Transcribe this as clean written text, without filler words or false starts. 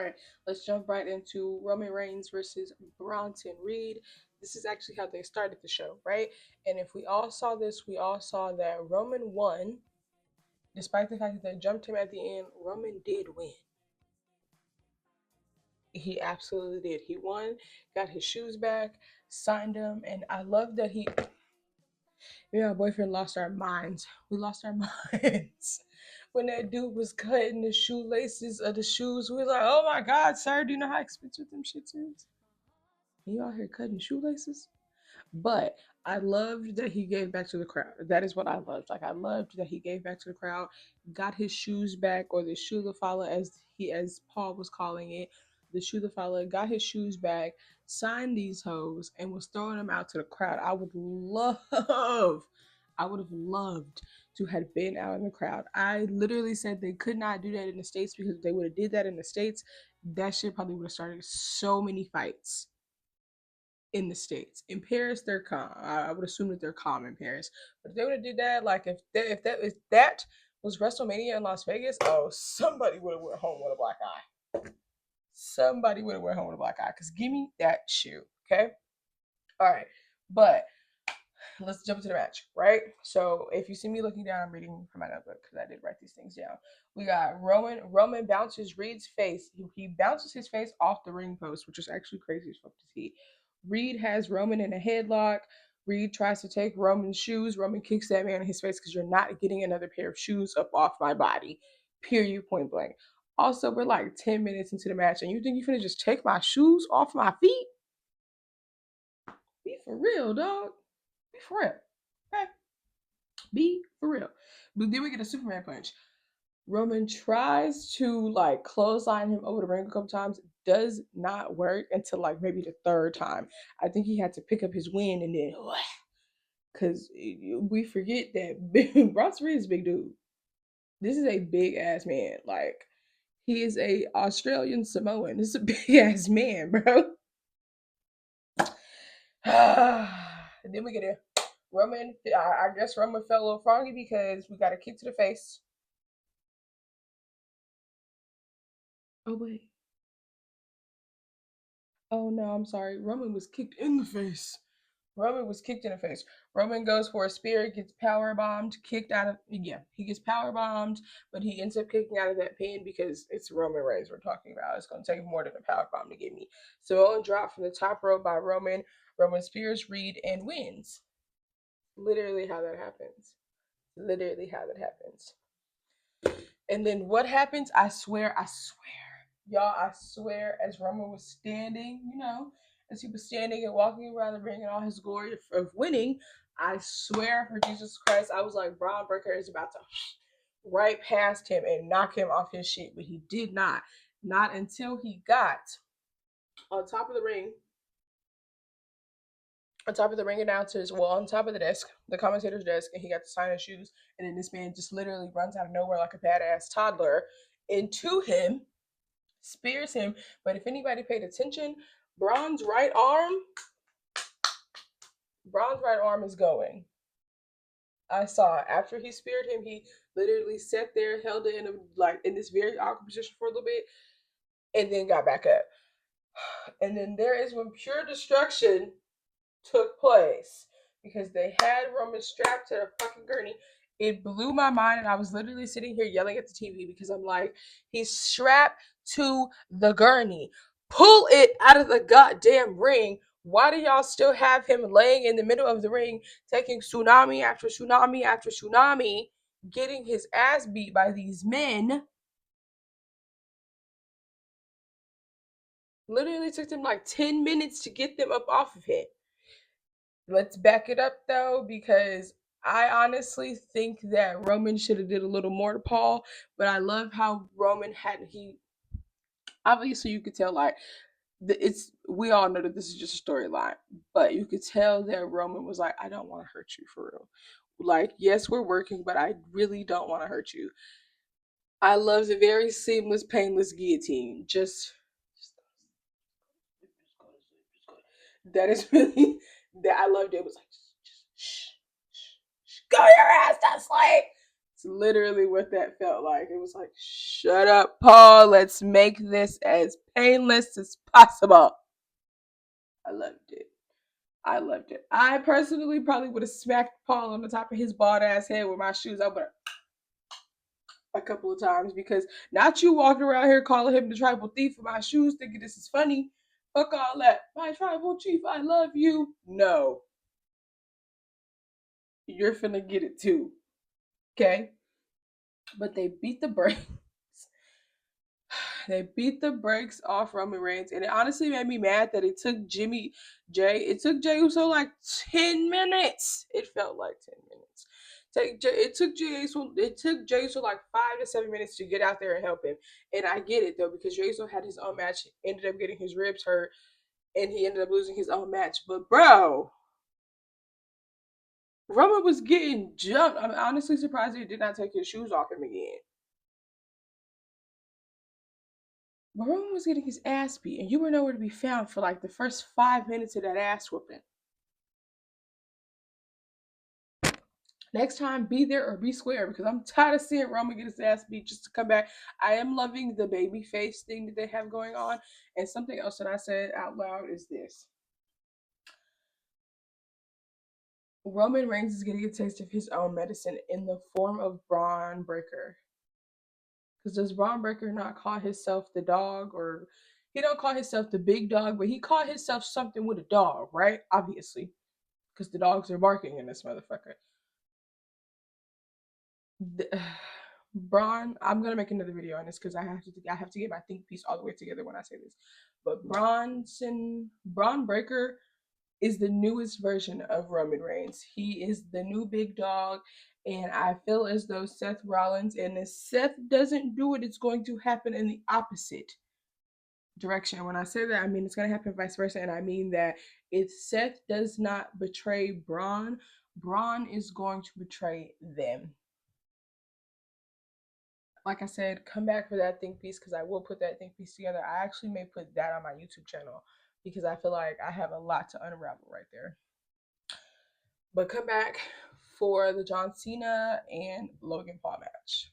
right, let's jump right into Roman Reigns versus Bronson Reed. This is actually how they started the show, right? And if we all saw this, we all saw that Roman won. Despite the fact that they jumped him at the end, Roman did win. He absolutely did. He won, got his shoes back, signed them, and I love that he. Me and my boyfriend lost our minds. We lost our minds when that dude was cutting the shoelaces of the shoes. We was like, "Oh my God, sir! Do you know how expensive them shits is? You out here cutting shoelaces?" But I loved that he gave back to the crowd. That is what I loved. Like I loved that he gave back to the crowd, got his shoes back, or the shoe the follow as Paul was calling it, the shoe the follow, got his shoes back, signed these hoes, and was throwing them out to the crowd. I would have loved to have been out in the crowd. I literally said they could not do that in the States because if they would have did that in the States, that shit probably would have started so many fights in the States. In Paris, they're calm. I would assume that they're calm in Paris. But if they would have did that, like if that was WrestleMania in Las Vegas, oh, somebody would have went home with a black eye. Somebody would have went home with a black eye. Cause give me that shoe, okay? All right, but let's jump into the match, right? So if you see me looking down, I'm reading from my notebook because I did write these things down. We got Roman. Roman bounces Reed's face. He bounces his face off the ring post, which is actually crazy as fuck to see. Reed has Roman in a headlock. Reed tries to take Roman's shoes. Roman kicks that man in his face because you're not getting another pair of shoes up off my body. Period. Point blank. Also, we're like 10 minutes into the match, and you think you're gonna just take my shoes off my feet? Be for real, dog. Be for real. Okay? Be for real. But then we get a Superman punch. Roman tries to like clothesline him over the ring a couple times. Does not work until like maybe the third time. I think he had to pick up his wind and then because we forget that Bronson Reed is a big dude. This is a big ass man. Like he is a Australian Samoan. This is a big ass man, bro. And then we get a Roman. I guess Roman fell a little froggy because we got a kick to the face. Oh wait. Oh no, I'm sorry. Roman was kicked in the face. Roman was kicked in the face. Roman goes for a spear, gets power bombed, kicked out of he gets power bombed, but he ends up kicking out of that pin because it's Roman Reigns we're talking about. It's gonna take more than a power bomb to get me. Samoan drop from the top rope by Roman. Roman spears Reed and wins. Literally how that happens. Literally how that happens. And then what happens? I swear, y'all, I swear, as Roman was standing, as he was standing and walking around the ring in all his glory of winning, I swear for Jesus Christ, I was like, Braun Breaker is about to right past him and knock him off his shit, but he did not. Not until he got on top of the ring, on top of the ring announcers, well, on top of the desk, the commentator's desk, and he got to sign his shoes. And then this man just literally runs out of nowhere like a badass toddler into him, spears him. But if anybody paid attention, Braun's right arm, Braun's right arm is going. I saw it. After he speared him, he literally sat there, held it in this very awkward position for a little bit, and then got back up. And then there is when pure destruction took place because they had Roman strapped to a fucking gurney. It blew my mind, and I was literally sitting here yelling at the TV because I'm like, he's strapped to the gurney. Pull it out of the goddamn ring. Why do y'all still have him laying in the middle of the ring, taking tsunami after tsunami after tsunami, getting his ass beat by these men? Literally took them like 10 minutes to get them up off of him. Let's back it up though, because I honestly think that Roman should have did a little more to Paul, but I love how Roman had he obviously you could tell like it's we all know that this is just a storyline, but you could tell that Roman was like, I don't want to hurt you for real. Like, yes, we're working, but I really don't want to hurt you. I love the very seamless, painless guillotine. That is really that I loved it. It was like, just shh, shh, shh, go your ass to sleep. literally what that felt like. It was like, shut up, Paul. Let's make this as painless as possible. I loved it. I loved it. I personally probably would have smacked Paul on the top of his bald ass head with my shoes. I would have a couple of times because not you walking around here calling him the tribal thief for my shoes, thinking this is funny. Fuck all that. My tribal chief, I love you. No, you're finna get it too. Okay? But they beat the brakes. They beat the brakes off Roman Reigns, and it honestly made me mad that it took it took Jey Uso like 10 minutes. It felt like 10 minutes. It took Jey Uso like 5 to 7 minutes to get out there and help him, and I get it though because Jey Uso had his own match, ended up getting his ribs hurt, and he ended up losing his own match. But bro, Roman was getting jumped. I'm honestly surprised he did not take his shoes off him again. But Roman was getting his ass beat, and you were nowhere to be found for like the first 5 minutes of that ass whooping. Next time, be there or be square because I'm tired of seeing Roman get his ass beat just to come back. I am loving the baby face thing that they have going on. And something else that I said out loud is this: Roman Reigns is getting a taste of his own medicine in the form of Braun Breaker. Because does Braun Breaker not call himself the dog, or he don't call himself the big dog, but he called himself something with a dog, right? Obviously, because the dogs are barking in this motherfucker. The, Braun, I'm gonna make another video on this because I have to get my think piece all the way together when I say this. But Braun Breaker is the newest version of Roman Reigns. He is the new big dog, and I feel as though Seth Rollins, and if Seth doesn't do it, it's going to happen in the opposite direction. When I say that, I mean it's going to happen vice versa, and I mean that if Seth does not betray Braun, Braun is going to betray them. Like I said, come back for that think piece because I will put that think piece together. I actually may put that on my YouTube channel because I feel like I have a lot to unravel right there. But come back for the John Cena and Logan Paul match.